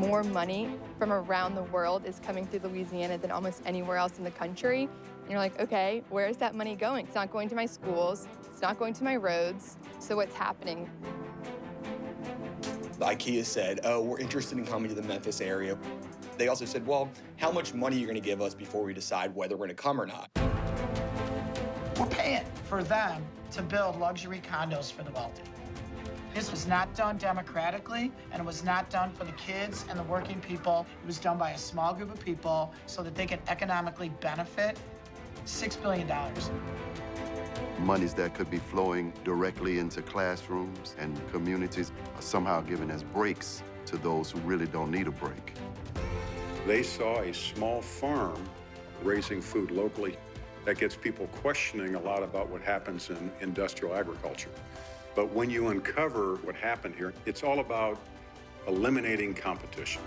more money from around the world is coming through Louisiana than almost anywhere else in the country. And you're like, okay, where is that money going? It's not going to my schools. It's not going to my roads. So what's happening? IKEA said, oh, we're interested in coming to the Memphis area. They also said, well, how much money are you going to give us before we decide whether we're going to come or not? We're paying for them to build luxury condos for the wealthy. This was not done democratically, and it was not done for the kids and the working people. It was done by a small group of people so that they can economically benefit. $6 billion. Monies that could be flowing directly into classrooms and communities are somehow given as breaks to those who really don't need a break. They saw a small farm raising food locally. That gets people questioning a lot about what happens in industrial agriculture. But when you uncover what happened here, it's all about eliminating competition.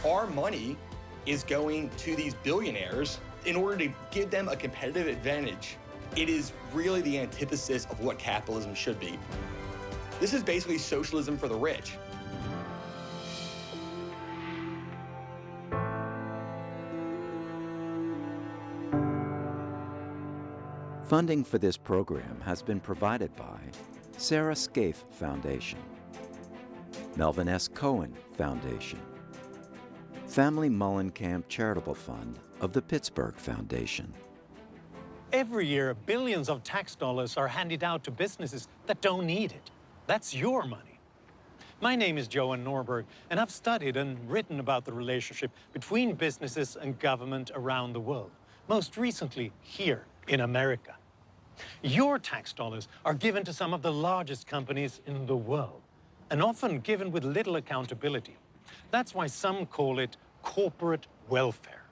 Our money is going to these billionaires in order to give them a competitive advantage. It is really the antithesis of what capitalism should be. This is basically socialism for the rich. Funding for this program has been provided by Sarah Scaife Foundation, Melvin S. Cohen Foundation, Family Mullenkamp Charitable Fund of the Pittsburgh Foundation. Every year, billions of tax dollars are handed out to businesses that don't need it. That's your money. My name is Johan Norberg, and I've studied and written about the relationship between businesses and government around the world, most recently here in America. Your tax dollars are given to some of the largest companies in the world, and often given with little accountability. That's why some call it corporate welfare.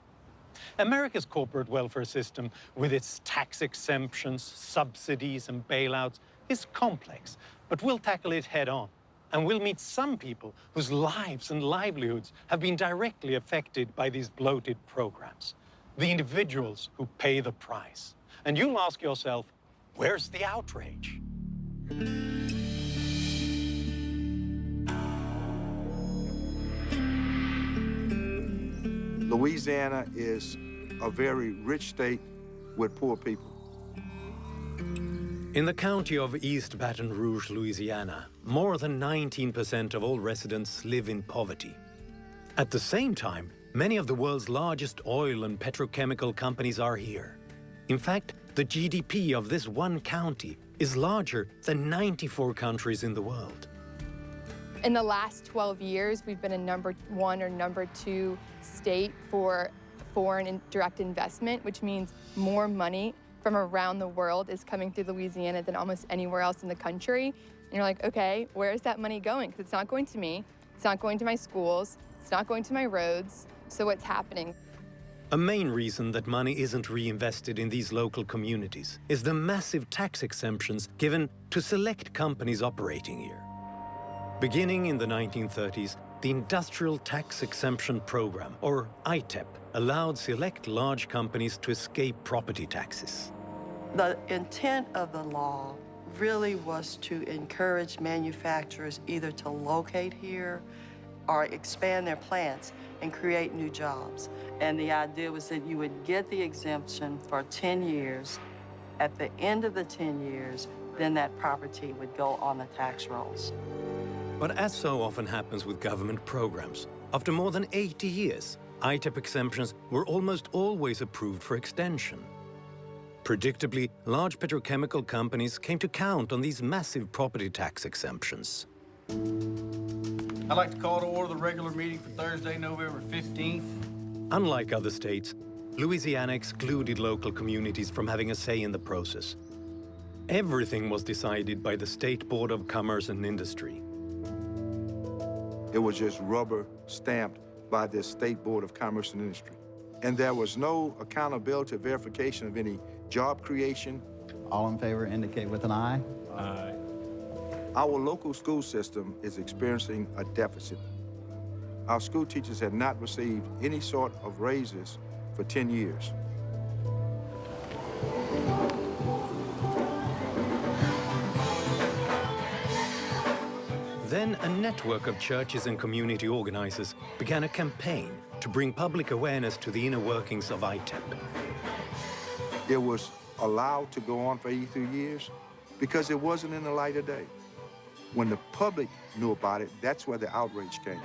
America's corporate welfare system, with its tax exemptions, subsidies, and bailouts, is complex, but we'll tackle it head on. And we'll meet some people whose lives and livelihoods have been directly affected by these bloated programs. The individuals who pay the price. And you'll ask yourself, where's the outrage? Louisiana is a very rich state with poor people. In the county of East Baton Rouge, Louisiana, more than 19% of all residents live in poverty. At the same time, many of the world's largest oil and petrochemical companies are here. In fact, the GDP of this one county is larger than 94 countries in the world. In the last 12 years, we've been a #1 or #2 state for foreign direct investment, which means more money from around the world is coming through Louisiana than almost anywhere else in the country. And you're like, okay, where is that money going? Because it's not going to me, it's not going to my schools, it's not going to my roads. So what's happening? A main reason that money isn't reinvested in these local communities is the massive tax exemptions given to select companies operating here. Beginning in the 1930s, the Industrial Tax Exemption Program, or ITEP, allowed select large companies to escape property taxes. The intent of the law really was to encourage manufacturers either to locate here or expand their plants and create new jobs. And the idea was that you would get the exemption for 10 years. At the end of the 10 years, then that property would go on the tax rolls. But as so often happens with government programs, after more than 80 years, ITEP exemptions were almost always approved for extension. Predictably, large petrochemical companies came to count on these massive property tax exemptions. I'd like to call to order the regular meeting for Thursday, November 15th. Unlike other states, Louisiana excluded local communities from having a say in the process. Everything was decided by the State Board of Commerce and Industry. It was just rubber stamped by the State Board of Commerce and Industry. And there was no accountability or verification of any job creation. All in favor indicate with an aye. Aye. Our local school system is experiencing a deficit. Our school teachers have not received any sort of raises for 10 years. Then a network of churches and community organizers began a campaign to bring public awareness to the inner workings of ITEP. It was allowed to go on for 83 years because it wasn't in the light of day. When the public knew about it, that's where the outrage came.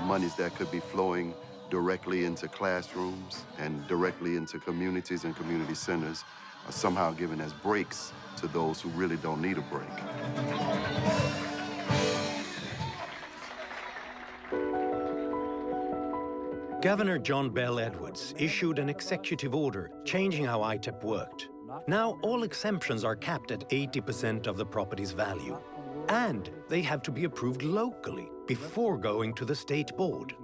Monies that could be flowing directly into classrooms and directly into communities and community centers are somehow given as breaks to those who really don't need a break. Governor John Bell Edwards issued an executive order changing how ITEP worked. Now all exemptions are capped at 80% of the property's value. And they have to be approved locally before going to the state board.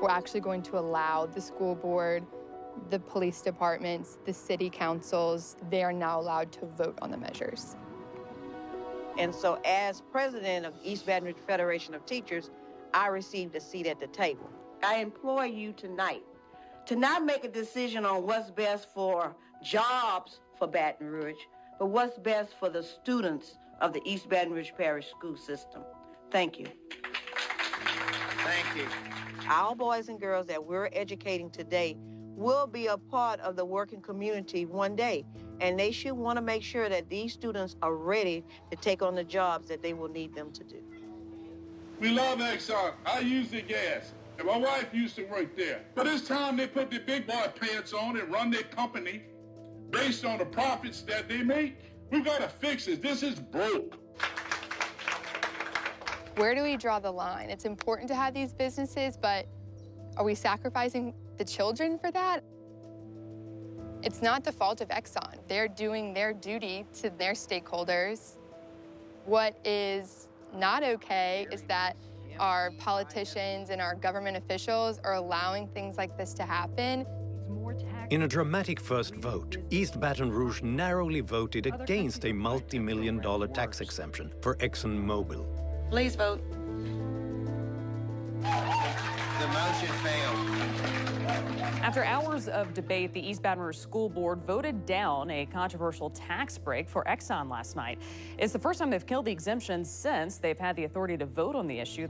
We're actually going to allow the school board, the police departments, the city councils, they are now allowed to vote on the measures. And so as president of East Baton Rouge Federation of Teachers, I received a seat at the table. I implore you tonight to not make a decision on what's best for jobs for Baton Rouge, but what's best for the students of the East Baton Rouge Parish School System. Thank you. Thank you. Our boys and girls that we're educating today will be a part of the working community one day, and they should want to make sure that these students are ready to take on the jobs that they will need them to do. We love Exxon. I use the gas, and my wife used to work there. But it's time they put the big boy pants on and run their company based on the profits that they make. We gotta fix it. This is broke. Where do we draw the line? It's important to have these businesses, but are we sacrificing the children for that? It's not the fault of Exxon. They're doing their duty to their stakeholders. What is not okay is that our politicians and our government officials are allowing things like this to happen. In a dramatic first vote, East Baton Rouge narrowly voted against a multi-million-dollar tax exemption for ExxonMobil. Please vote. The motion failed. After hours of debate, the East Baton Rouge School Board voted down a controversial tax break for Exxon last night. It's the first time they've killed the exemption since they've had the authority to vote on the issue.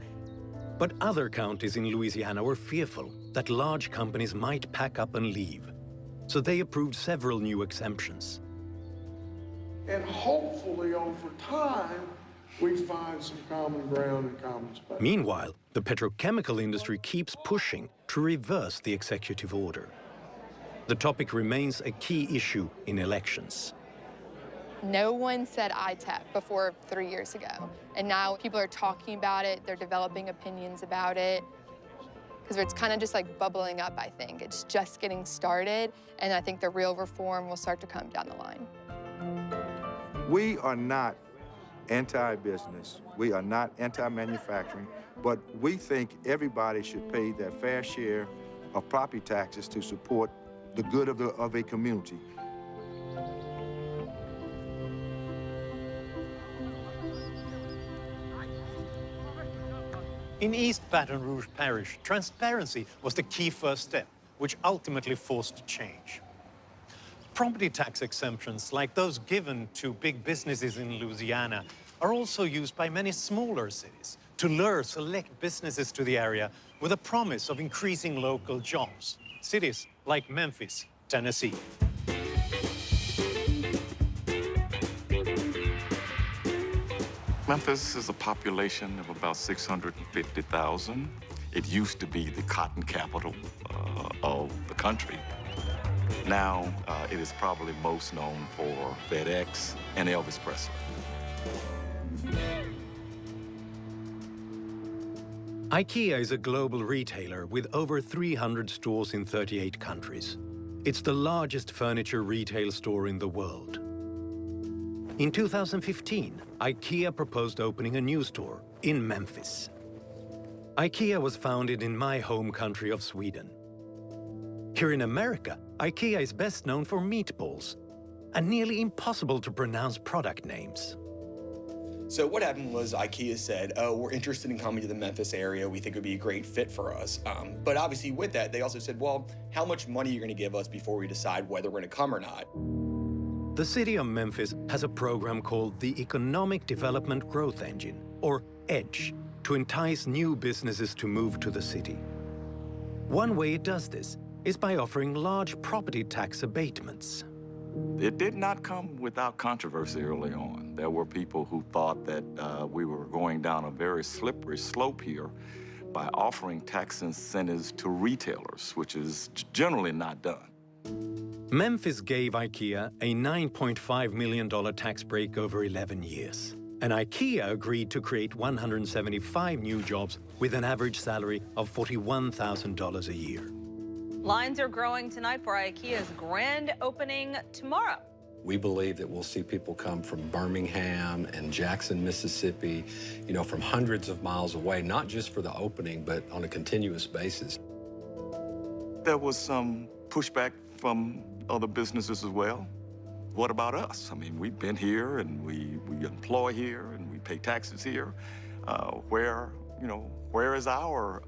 But other counties in Louisiana were fearful that large companies might pack up and leave. So they approved several new exemptions. And hopefully over time, we find some common ground and common space. Meanwhile, the petrochemical industry keeps pushing to reverse the executive order. The topic remains a key issue in elections. No one said ITEP before 3 years ago. And now people are talking about it, they're developing opinions about it. Because it's kind of just like bubbling up, I think. It's just getting started, and I think the real reform will start to come down the line. We are not anti-business. We are not anti-manufacturing, but we think everybody should pay their fair share of property taxes to support the good of a community. In East Baton Rouge Parish, transparency was the key first step, which ultimately forced change. Property tax exemptions, like those given to big businesses in Louisiana, are also used by many smaller cities to lure select businesses to the area with a promise of increasing local jobs. Cities like Memphis, Tennessee. Memphis is a population of about 650,000. It used to be the cotton capital of the country. Now, it is probably most known for FedEx and Elvis Presley. IKEA is a global retailer with over 300 stores in 38 countries. It's the largest furniture retail store in the world. In 2015, IKEA proposed opening a new store in Memphis. IKEA was founded in my home country of Sweden. Here in America, IKEA is best known for meatballs and nearly impossible to pronounce product names. So what happened was IKEA said, oh, we're interested in coming to the Memphis area. We think it would be a great fit for us. But obviously with that, they also said, well, how much money are you going to give us before we decide whether we're going to come or not? The city of Memphis has a program called the Economic Development Growth Engine, or EDGE, to entice new businesses to move to the city. One way it does this is by offering large property tax abatements. It did not come without controversy early on. There were people who thought that we were going down a very slippery slope here by offering tax incentives to retailers, which is generally not done. Memphis gave IKEA a $9.5 million tax break over 11 years. And IKEA agreed to create 175 new jobs with an average salary of $41,000 a year. Lines are growing tonight for IKEA's grand opening tomorrow. We believe that we'll see people come from Birmingham and Jackson, Mississippi, from hundreds of miles away, not just for the opening, but on a continuous basis. There was some pushback from other businesses as well. What about us? I mean, we've been here and we employ here and we pay taxes here. Where is our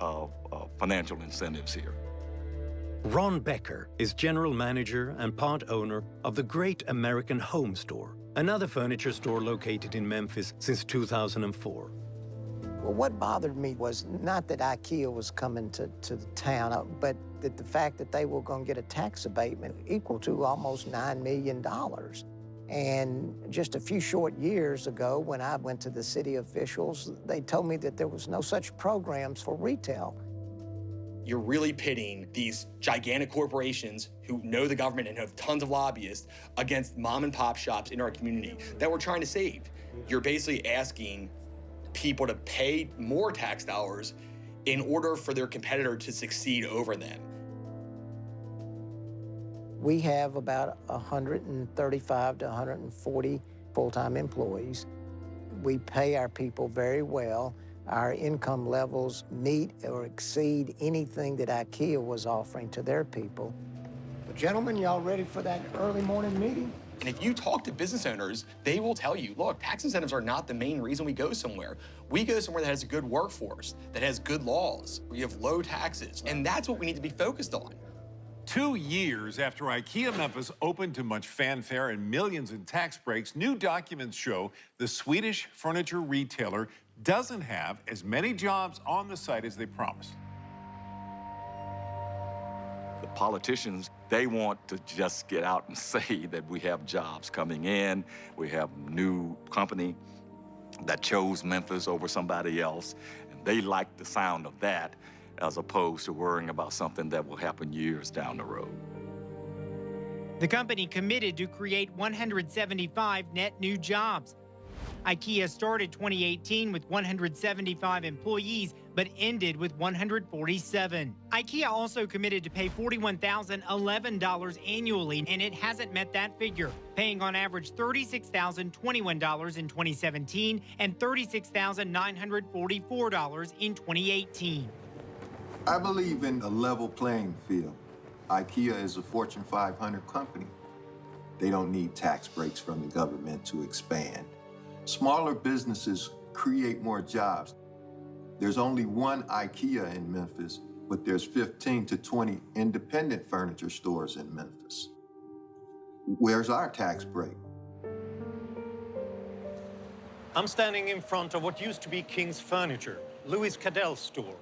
financial incentives here? Ron Becker is general manager and part owner of the Great American Home Store, another furniture store located in Memphis since 2004. Well, what bothered me was not that IKEA was coming to the town, but that the fact that they were going to get a tax abatement equal to almost $9 million. And just a few short years ago, when I went to the city officials, they told me that there was no such programs for retail. You're really pitting these gigantic corporations who know the government and have tons of lobbyists against mom and pop shops in our community that we're trying to save. You're basically asking people to pay more tax dollars in order for their competitor to succeed over them. We have about 135 to 140 full-time employees. We pay our people very well. Our income levels meet or exceed anything that IKEA was offering to their people. But gentlemen, y'all ready for that early morning meeting? And if you talk to business owners, they will tell you, look, tax incentives are not the main reason we go somewhere. We go somewhere that has a good workforce, that has good laws, where you have low taxes, and that's what we need to be focused on. 2 years after IKEA Memphis opened to much fanfare and millions in tax breaks, new documents show the Swedish furniture retailer doesn't have as many jobs on the site as they promised. The politicians, they want to just get out and say that we have jobs coming in, we have new company that chose Memphis over somebody else, and they like the sound of that as opposed to worrying about something that will happen years down the road. The company committed to create 175 net new jobs. IKEA started 2018 with 175 employees, but ended with 147. IKEA also committed to pay $41,011 annually, and it hasn't met that figure, paying on average $36,021 in 2017 and $36,944 in 2018. I believe in a level playing field. IKEA is a Fortune 500 company. They don't need tax breaks from the government to expand. Smaller businesses create more jobs. There's only one IKEA in Memphis, but there's 15 to 20 independent furniture stores in Memphis. Where's our tax break? I'm standing in front of what used to be King's Furniture, Louis Cadell's store.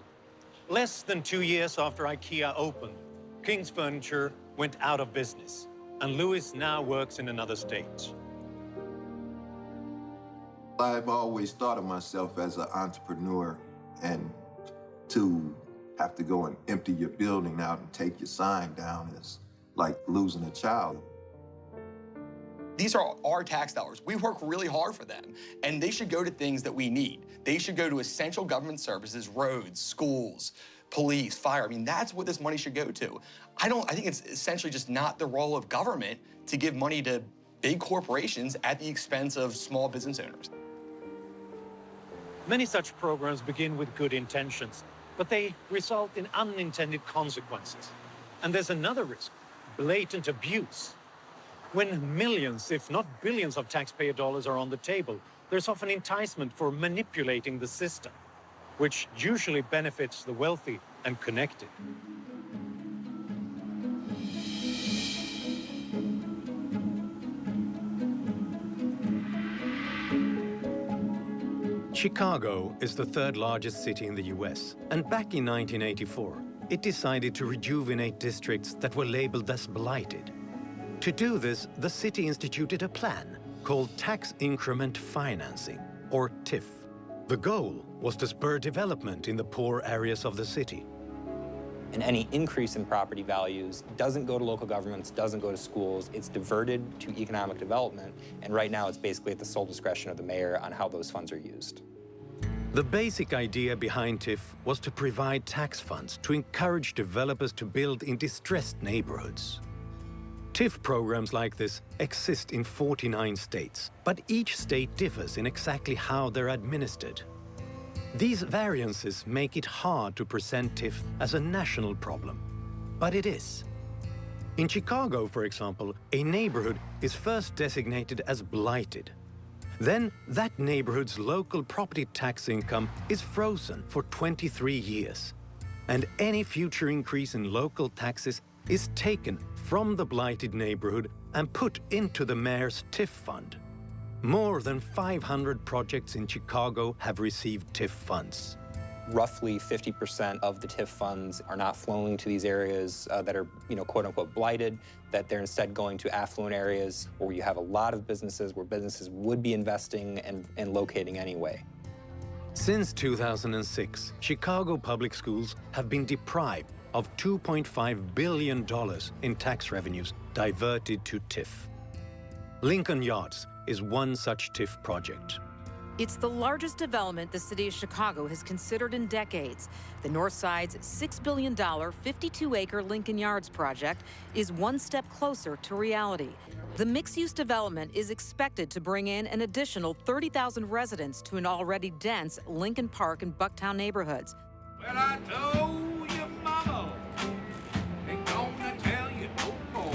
Less than 2 years after IKEA opened, King's Furniture went out of business, and Louis now works in another state. I've always thought of myself as an entrepreneur, and to have to go and empty your building out and take your sign down is like losing a child. These are our tax dollars. We work really hard for them, and they should go to things that we need. They should go to essential government services, roads, schools, police, fire. I mean, that's what this money should go to. I think it's essentially just not the role of government to give money to big corporations at the expense of small business owners. Many such programs begin with good intentions, but they result in unintended consequences. And there's another risk, blatant abuse. When millions, if not billions, of taxpayer dollars are on the table, there's often enticement for manipulating the system, which usually benefits the wealthy and connected. Chicago is the third largest city in the US, and back in 1984, it decided to rejuvenate districts that were labeled as blighted. To do this, the city instituted a plan called Tax Increment Financing, or TIF. The goal was to spur development in the poor areas of the city. And any increase in property values doesn't go to local governments, doesn't go to schools. It's diverted to economic development. And right now, it's basically at the sole discretion of the mayor on how those funds are used. The basic idea behind TIF was to provide tax funds to encourage developers to build in distressed neighborhoods. TIF programs like this exist in 49 states, but each state differs in exactly how they're administered. These variances make it hard to present TIF as a national problem, but it is. In Chicago, for example, a neighborhood is first designated as blighted. Then that neighborhood's local property tax income is frozen for 23 years, and any future increase in local taxes is taken from the blighted neighborhood and put into the mayor's TIF fund. More than 500 projects in Chicago have received TIF funds. Roughly 50% of the TIF funds are not flowing to these areas that are, quote unquote, blighted, that they're instead going to affluent areas where you have a lot of businesses, where businesses would be investing and locating anyway. Since 2006, Chicago public schools have been deprived of $2.5 billion in tax revenues diverted to TIF. Lincoln Yards is one such TIF project. It's the largest development the city of Chicago has considered in decades. The North Side's $6 billion, 52-acre Lincoln Yards project is one step closer to reality. The mixed-use development is expected to bring in an additional 30,000 residents to an already dense Lincoln Park and Bucktown neighborhoods. Well, I told your mama, ain't gonna tell you no more.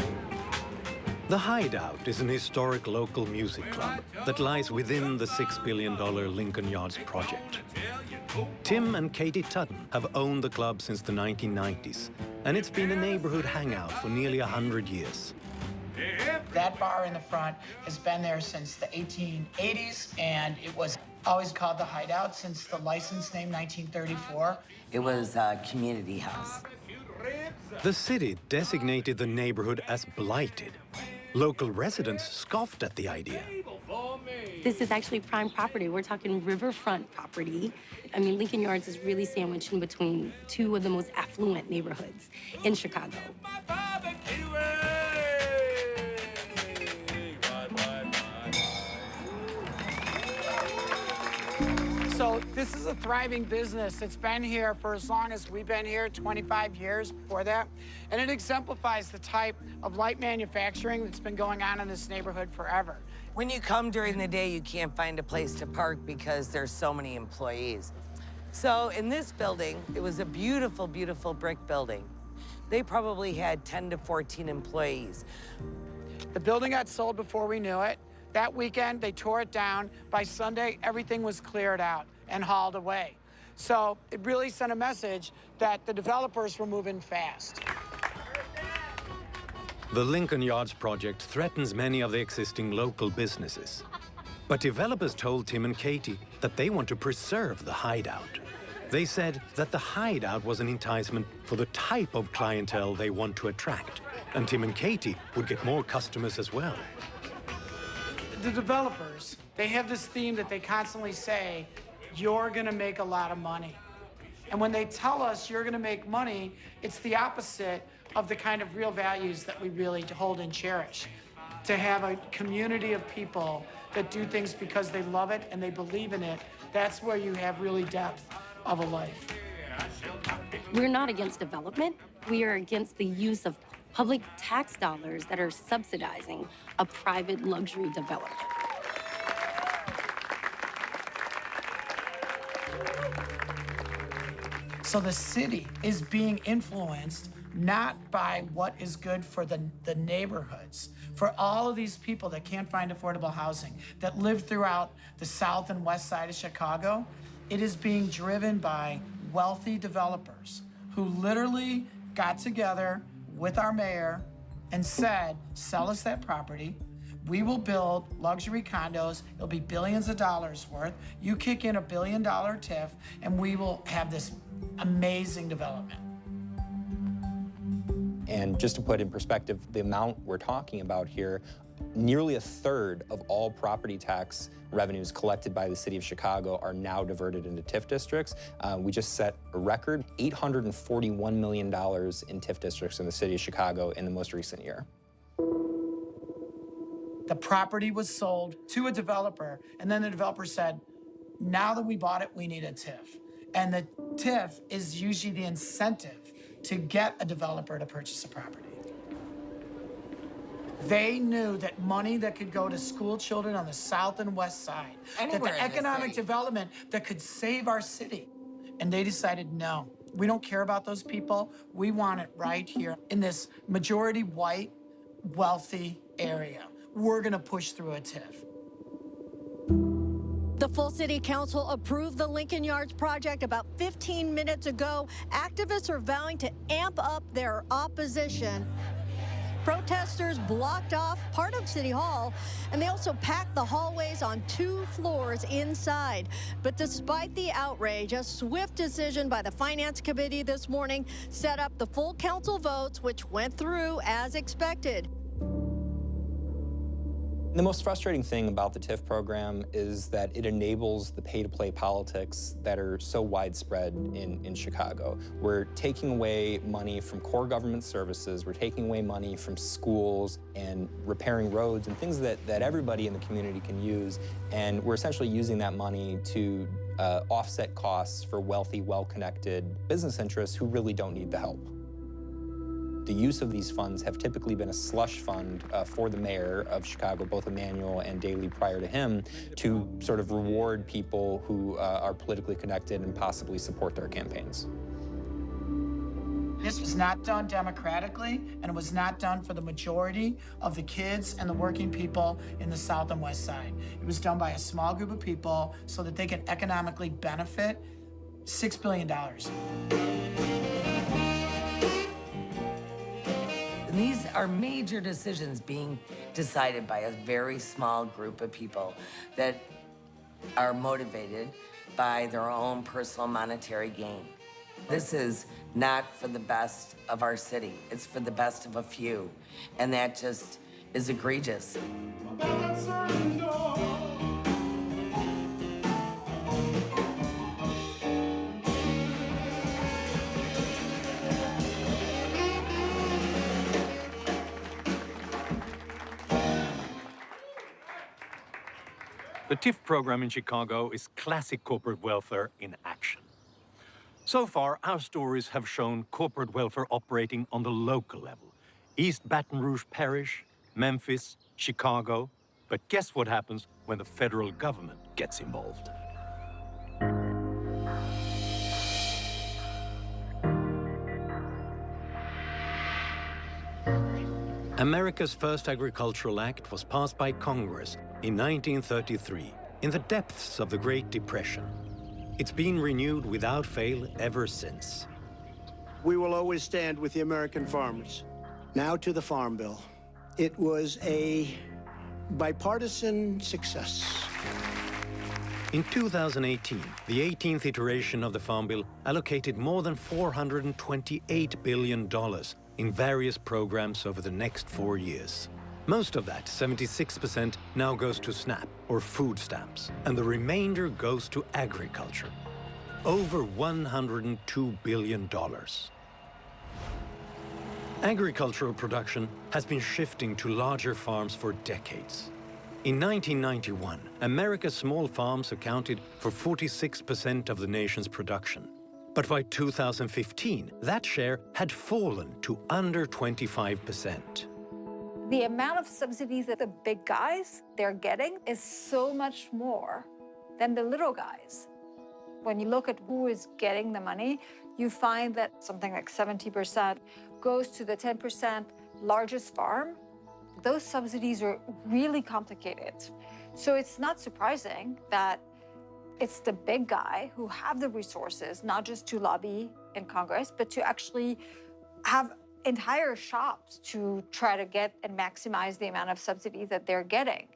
The Hideout is an historic local music club that lies within the $6 billion Lincoln Yards project. Tim and Katie Tutton have owned the club since the 1990s, and it's been a neighborhood hangout for nearly 100 years. That bar in the front has been there since the 1880s, and it was always called the Hideout since the license name 1934. It was a community house. The city designated the neighborhood as blighted. Local residents scoffed at the idea. This is actually prime property. We're talking riverfront property. I mean, Lincoln Yards is really sandwiched in between two of the most affluent neighborhoods in Chicago. So this is a thriving business. It's been here for as long as we've been here, 25 years before that. And it exemplifies the type of light manufacturing that's been going on in this neighborhood forever. When you come during the day, you can't find a place to park because there's so many employees. So in this building, it was a beautiful, beautiful brick building. They probably had 10 to 14 employees. The building got sold before we knew it. That weekend, they tore it down. By Sunday, everything was cleared out and hauled away. So it really sent a message that the developers were moving fast. The Lincoln Yards project threatens many of the existing local businesses. But developers told Tim and Katie that they want to preserve the Hideout. They said that the Hideout was an enticement for the type of clientele they want to attract. And Tim and Katie would get more customers as well. The developers, they have this theme that they constantly say, you're gonna make a lot of money. And when they tell us you're gonna make money, it's the opposite of the kind of real values that we really hold and cherish. To have a community of people that do things because they love it and they believe in it, that's where you have really depth of a life. We're not against development. We are against the use of public tax dollars that are subsidizing a private luxury development. So the city is being influenced not by what is good for the neighborhoods, for all of these people that can't find affordable housing, that live throughout the south and west side of Chicago. It is being driven by wealthy developers who literally got together with our mayor and said, sell us that property, We will build luxury condos. It'll be billions of dollars worth. You kick in $1 billion TIF, and we will have this amazing development. And just to put in perspective, the amount we're talking about here, nearly a third of all property tax revenues collected by the city of Chicago are now diverted into TIF districts. We just set a record, $841 million in TIF districts in the city of Chicago in the most recent year. The property was sold to a developer, and then the developer said, now that we bought it, we need a TIF. And the TIF is usually the incentive to get a developer to purchase a property. They knew that money that could go to school children on the south and west side, that the economic development that could save our city. And they decided, no, we don't care about those people. We want it right here in this majority white, wealthy area. We're gonna push through a TIF. The full city council approved the Lincoln Yards project about 15 minutes ago. Activists are vowing to amp up their opposition. Protesters blocked off part of City Hall, and they also packed the hallways on 2 floors inside. But despite the outrage, a swift decision by the Finance Committee this morning set up the full council votes, which went through as expected. The most frustrating thing about the TIF program is that it enables the pay-to-play politics that are so widespread in Chicago. We're taking away money from core government services, we're taking away money from schools and repairing roads and things that everybody in the community can use, and we're essentially using that money to offset costs for wealthy, well-connected business interests who really don't need the help. The use of these funds have typically been a slush fund for the mayor of Chicago, both Emanuel and Daley prior to him, to sort of reward people who are politically connected and possibly support their campaigns. This was not done democratically, and it was not done for the majority of the kids and the working people in the south and west side. It was done by a small group of people so that they could economically benefit $6 billion. These are major decisions being decided by a very small group of people that are motivated by their own personal monetary gain. This is not for the best of our city. It's for the best of a few. And that just is egregious. The TIF program in Chicago is classic corporate welfare in action. So far, our stories have shown corporate welfare operating on the local level. East Baton Rouge Parish, Memphis, Chicago. But guess what happens when the federal government gets involved? America's first agricultural act was passed by Congress in 1933, in the depths of the Great Depression. It's been renewed without fail ever since. We will always stand with the American farmers. Now to the Farm Bill. It was a bipartisan success. In 2018, the 18th iteration of the Farm Bill allocated more than $428 billion in various programs over the next 4 years. Most of that, 76%, now goes to SNAP, or food stamps, and the remainder goes to agriculture. Over $102 billion. Agricultural production has been shifting to larger farms for decades. In 1991, America's small farms accounted for 46% of the nation's production. But by 2015, that share had fallen to under 25%. The amount of subsidies that the big guys, they're getting is so much more than the little guys. When you look at who is getting the money, you find that something like 70% goes to the 10% largest farm. Those subsidies are really complicated. So it's not surprising that it's the big guy who have the resources, not just to lobby in Congress, but to actually have entire shops to try to get and maximize the amount of subsidies that they're getting.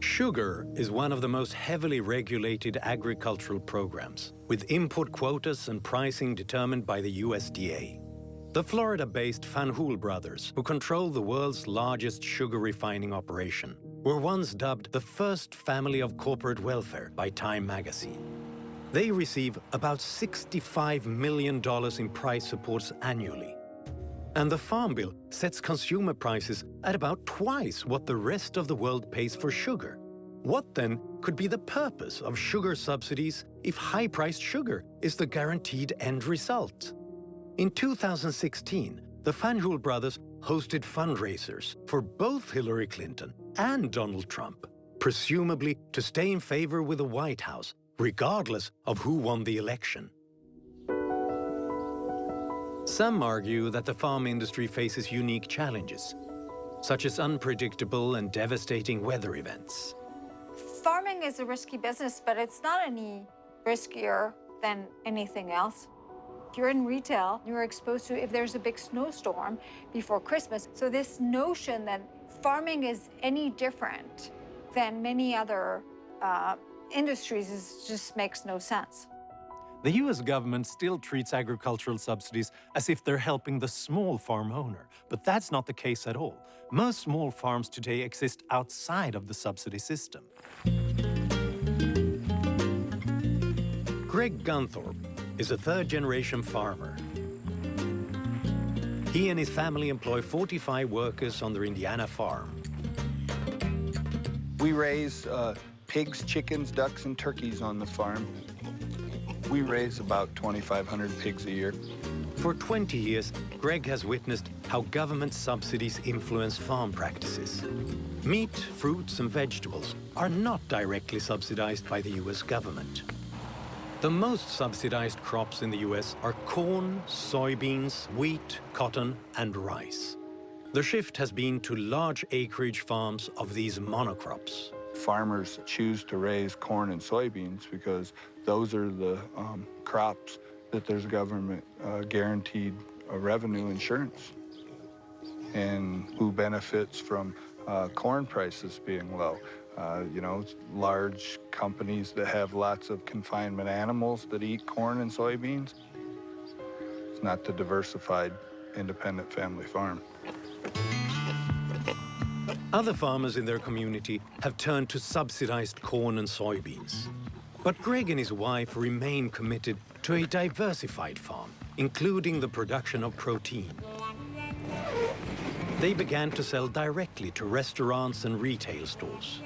Sugar is one of the most heavily regulated agricultural programs, with import quotas and pricing determined by the USDA. The Florida-based Fanjul brothers, who control the world's largest sugar refining operation, were once dubbed the first family of corporate welfare by Time magazine. They receive about $65 million in price supports annually. And the Farm Bill sets consumer prices at about twice what the rest of the world pays for sugar. What then could be the purpose of sugar subsidies if high-priced sugar is the guaranteed end result? In 2016, the Fanjul brothers hosted fundraisers for both Hillary Clinton and Donald Trump, presumably to stay in favor with the White House, regardless of who won the election. Some argue that the farm industry faces unique challenges, such as unpredictable and devastating weather events. Farming is a risky business, but it's not any riskier than anything else. If you're in retail, you're exposed to if there's a big snowstorm before Christmas. So this notion that farming is any different than many other industries just makes no sense. The US government still treats agricultural subsidies as if they're helping the small farm owner, but that's not the case at all. Most small farms today exist outside of the subsidy system. Greg Gunthorpe is a third-generation farmer. He and his family employ 45 workers on their Indiana farm. We raise pigs, chickens, ducks, and turkeys on the farm. We raise about 2,500 pigs a year. For 20 years, Greg has witnessed how government subsidies influence farm practices. Meat, fruits, and vegetables are not directly subsidized by the US government. The most subsidized crops in the US are corn, soybeans, wheat, cotton, and rice. The shift has been to large acreage farms of these monocrops. Farmers choose to raise corn and soybeans because those are the crops that there's government guaranteed revenue insurance. And who benefits from corn prices being low? You know, large companies that have lots of confinement animals that eat corn and soybeans. It's not the diversified, independent family farm. Other farmers in their community have turned to subsidized corn and soybeans. But Greg and his wife remain committed to a diversified farm, including the production of protein. They began to sell directly to restaurants and retail stores.